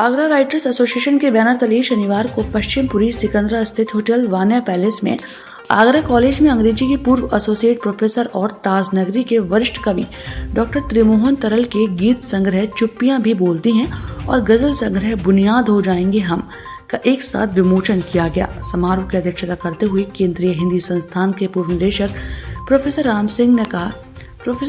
Agra writers association के banner तले शनिवार को पश्चिमपुरी सिकंदरा स्थित होटल वान्या पैलेस में आगरा कॉलेज में अंग्रेजी के पूर्व एसोसिएट प्रोफेसर और ताजनगरी के वरिष्ठ कवि डॉक्टर त्रिमोहन तरल के गीत संग्रह चुप्पियां भी बोलती हैं और गजल संग्रह बुनियाद हो जाएंगे हम का एक साथ विमोचन किया गया। समारोह की अध्यक्षता करते हुए केंद्रीय हिंदी संस्थान के पूर्व निदेशक प्रोफेसर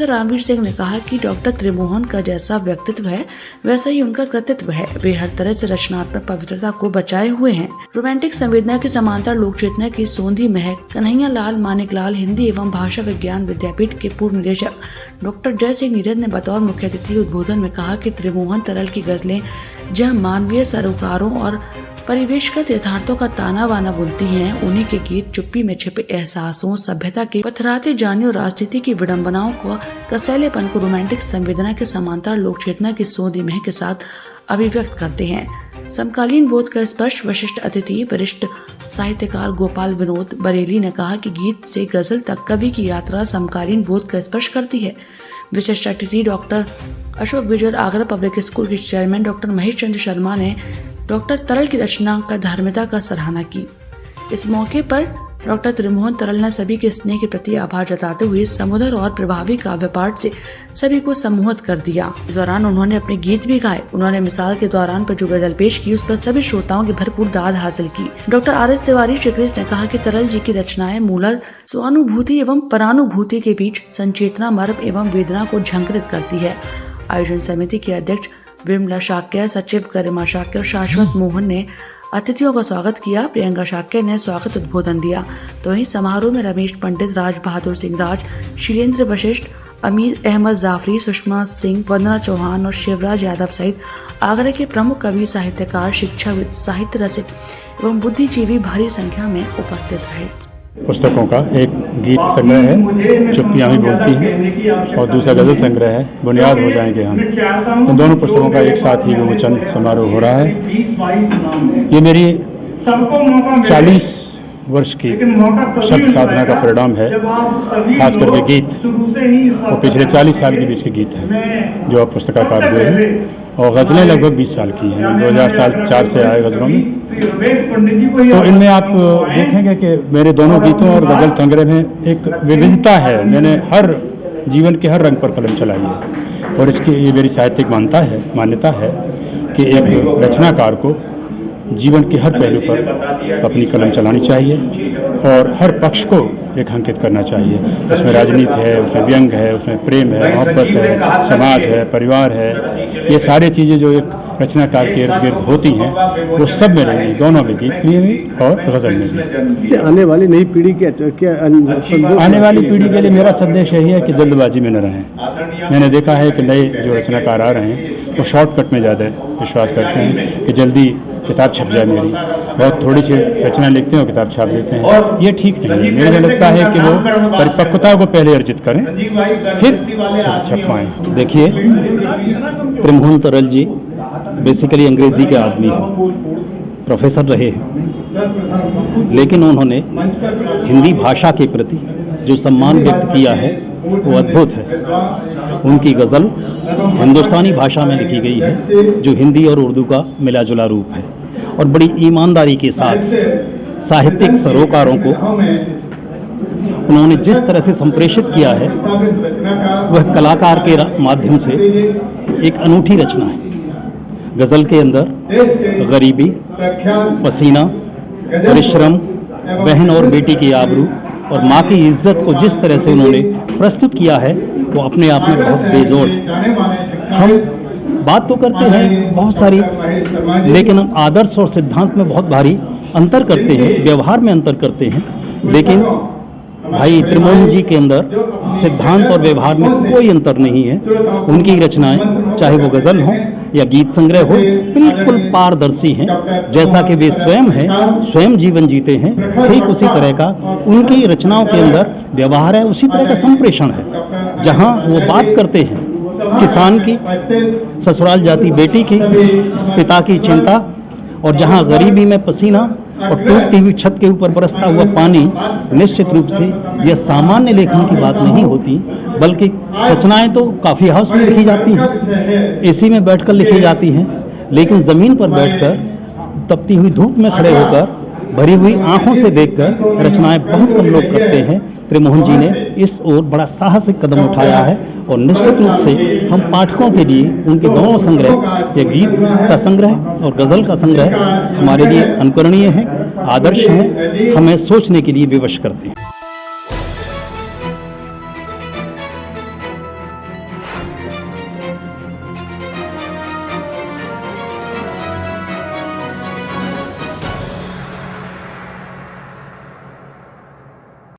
रामवीर सिंह ने कहा कि डॉक्टर त्रिमोहन का जैसा व्यक्तित्व है वैसा ही उनका कृतित्व है। वे हर तरह से रचनात्मक पवित्रता को बचाए हुए हैं। रोमांटिक संवेदना के समांतर लोक चेतना की सोंधी महक। कन्हैया लाल मानिकलाल हिंदी एवं भाषा विज्ञान विद्यापीठ के पूर्व निदेशक डॉक्टर जय सिंह नीरज ने बतौर मुख्य अतिथि उद्बोधन में कहा कि त्रिमोहन तरल की गजलें जहाँ मानवीय सरोकारों और परिवेशगत यथार्थों का ताना बाना बुनती हैं, उन्हीं के गीत चुप्पी में छिपे एहसासों, सभ्यता के पथराते जाने और राजनीति की विडंबनाओं को, कसैलेपन को रोमांटिक संवेदना के समांतर लोक चेतना की सोंधी महक के साथ अभिव्यक्त करते हैं। समकालीन बोध का स्पर्श। वरिष्ठ अतिथि वरिष्ठ साहित्यकार गोपाल विनोद बरेली ने कहा कि गीत से गजल तक कवि की यात्रा समकालीन बोध का स्पर्श करती है। विशिष्ट अतिथि डॉक्टर अशोक विजय आगरा पब्लिक स्कूल के चेयरमैन डॉक्टर महेश चंद्र शर्मा ने डॉक्टर तरल की रचना का धार्मिकता का सराहना की। इस मौके पर डॉक्टर त्रिमोहन तरल ने सभी के स्नेह के प्रति आभार जताते हुए समुद्र और प्रभावी काव्य पाठ से सभी को सम्मोहित कर दिया। इस दौरान उन्होंने अपने गीत भी गाए। उन्होंने मिसाल के दौरान पर जो गजल पेश की उस पर सभी श्रोताओं की भरपूर दाद हासिल की। डॉक्टर RS तिवारी शिक्रिस ने कहा कि तरल जी की रचनाएं मूलतः स्वानुभूति एवं परानुभूति के बीच संचेतना मर्म एवं वेदना को झंकृत करती है। आयोजन समिति के अध्यक्ष विमला शाक्य, सचिव गरिमा शाक्य और शाश्वत मोहन ने अतिथियों का स्वागत किया। प्रियंका शाक्य ने स्वागत उद्बोधन दिया। तो वहीं समारोह में रमेश पंडित, राज बहादुर सिंह राज, शीलेंद्र वशिष्ठ, अमीर अहमद जाफरी, सुषमा सिंह, वंदना चौहान और शिवराज यादव सहित आगरा के प्रमुख कवि, साहित्यकार, शिक्षाविद, साहित्य रसिक एवं बुद्धिजीवी भारी संख्या में उपस्थित रहे। पुस्तकों का एक गीत संग्रह है चुप्पियां भी बोलती हैं और दूसरा गजल संग्रह है बुनियाद हो जाएंगे हम। इन दोनों पुस्तकों का एक साथ ही विमोचन समारोह हो रहा है। ये मेरी 40 वर्ष की शब्द साधना का परिणाम है। खास करके गीत वो पिछले 40 साल के बीच के गीत हैं जो अब पुस्तकाकार हुए हैं और गज़लें लगभग 20 साल की हैं। 2004 से आए गज़लों में। तो इनमें आप देखेंगे कि मेरे दोनों गीतों और गज़ल संग्रह में एक विविधता है। मैंने हर जीवन के हर रंग पर कलम चलाई है और इसकी ये मेरी साहित्यिक मान्यता है कि एक रचनाकार को जीवन के हर पहलू पर अपनी कलम चलानी चाहिए और हर पक्ष को रेखांकित करना चाहिए। उसमें राजनीति है, उसमें व्यंग है, उसमें प्रेम है, मोहब्बत है, समाज है, परिवार है। ये सारी चीज़ें जो एक रचनाकार के इर्द गिर्द होती हैं वो सब में रहेंगी, दोनों में, गीत में भी और गज़ल में भी। आने वाली नई पीढ़ी आने वाली पीढ़ी के लिए मेरा संदेश यही है कि जल्दबाजी में न रहें। मैंने देखा है कि नए जो रचनाकार आ रहे हैं वो शॉर्टकट में ज़्यादा विश्वास करते हैं कि जल्दी किताब छप जाए मेरी, बहुत थोड़ी सी रचना लिखते हैं और किताब छाप देते हैं। ये ठीक नहीं है। मुझे लगता है कि वो परिपक्वता को पहले अर्जित करें फिर छपवाएं। देखिए, त्रिमोहन तरल जी बेसिकली अंग्रेजी के आदमी हैं, प्रोफेसर रहे हैं, लेकिन उन्होंने हिंदी भाषा के प्रति जो सम्मान व्यक्त किया है वो अद्भुत है। उनकी गज़ल हिंदुस्तानी भाषा में लिखी गई है जो हिंदी और उर्दू का मिला जुला रूप है और बड़ी ईमानदारी के साथ साहित्यिक सरोकारों को उन्होंने जिस तरह से संप्रेषित किया है वह कलाकार के माध्यम से एक अनूठी रचना है। गज़ल के अंदर गरीबी, पसीना, परिश्रम, बहन और बेटी की आबरू और माँ की इज्जत को जिस तरह से उन्होंने प्रस्तुत किया है वो अपने आप में बहुत बेजोड़ है। हम बात तो करते हैं बहुत सारी, लेकिन हम आदर्श और सिद्धांत में बहुत भारी अंतर करते हैं, व्यवहार में अंतर करते हैं। लेकिन भाई त्रिमोहन जी के अंदर सिद्धांत और व्यवहार में कोई अंतर नहीं है। उनकी रचनाएं चाहे वो गज़ल हो या गीत संग्रह हो बिल्कुल पारदर्शी हैं। जैसा कि वे स्वयं हैं, स्वयं जीवन जीते हैं, ठीक उसी तरह का उनकी रचनाओं के अंदर व्यवहार है, उसी तरह का संप्रेषण है। जहाँ वो बात करते हैं किसान की, ससुराल जाती बेटी की, पिता की चिंता, और जहाँ गरीबी में पसीना और टूटती हुई छत के ऊपर बरसता हुआ पानी, निश्चित रूप से यह सामान्य लेखन की बात नहीं होती, बल्कि रचनाएं तो काफ़ी हाउस में लिखी जाती हैं, एसी में बैठकर लिखी जाती हैं, लेकिन ज़मीन पर बैठकर तपती हुई धूप में खड़े होकर भरी हुई आंखों से देखकर रचनाएं बहुत कम लोग करते हैं। त्रिमोहन जी ने इस ओर बड़ा साहसिक कदम उठाया है और निश्चित रूप से हम पाठकों के लिए उनके दोनों संग्रह, ये गीत का संग्रह और गज़ल का संग्रह हमारे लिए अनुकरणीय है, आदर्श हैं, हमें सोचने के लिए विवश करते हैं।